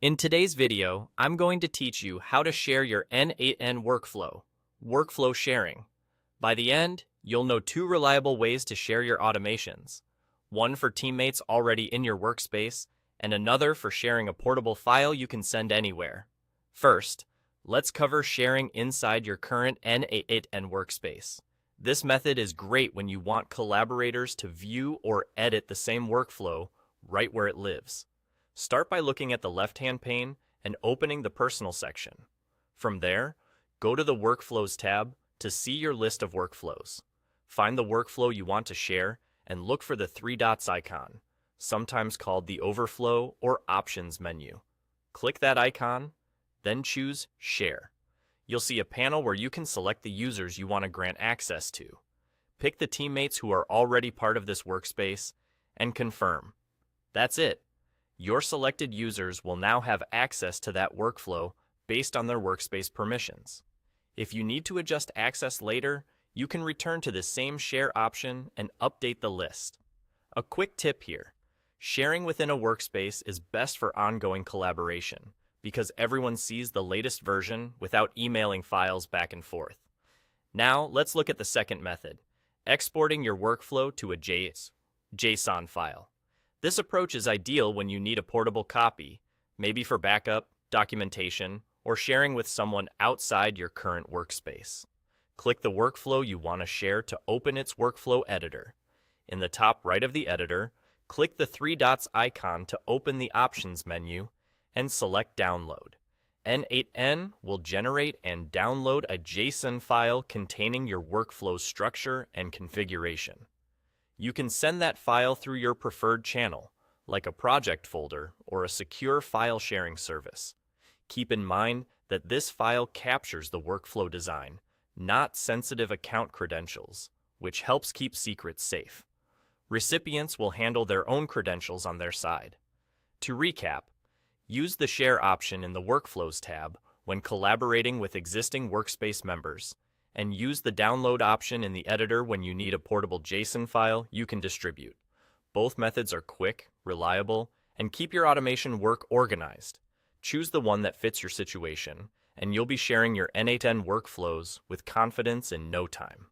In today's video, I'm going to teach you how to share your n8n workflow sharing. By the end, you'll know two reliable ways to share your automations. One for teammates already in your workspace, and another for sharing a portable file you can send anywhere. First, let's cover sharing inside your current n8n workspace. This method is great when you want collaborators to view or edit the same workflow right where it lives. Start by looking at the left-hand pane and opening the Personal section. From there, go to the Workflows tab to see your list of workflows. Find the workflow you want to share and look for the three dots icon, sometimes called the Overflow or Options menu. Click that icon, then choose Share. You'll see a panel where you can select the users you want to grant access to. Pick the teammates who are already part of this workspace and confirm. That's it. Your selected users will now have access to that workflow based on their workspace permissions. If you need to adjust access later, you can return to the same share option and update the list. A quick tip here: sharing within a workspace is best for ongoing collaboration because everyone sees the latest version without emailing files back and forth. Now, let's look at the second method: exporting your workflow to a JSON file. This approach is ideal when you need a portable copy, maybe for backup, documentation, or sharing with someone outside your current workspace. Click the workflow you want to share to open its workflow editor. In the top right of the editor, click the three dots icon to open the Options menu and select Download. n8n will generate and download a JSON file containing your workflow structure and configuration. You can send that file through your preferred channel, like a project folder or a secure file sharing service. Keep in mind that this file captures the workflow design, not sensitive account credentials, which helps keep secrets safe. Recipients will handle their own credentials on their side. To recap, use the Share option in the Workflows tab when collaborating with existing workspace members, and use the Download option in the editor when you need a portable JSON file you can distribute. Both methods are quick, reliable, and keep your automation work organized. Choose the one that fits your situation, and you'll be sharing your n8n workflows with confidence in no time.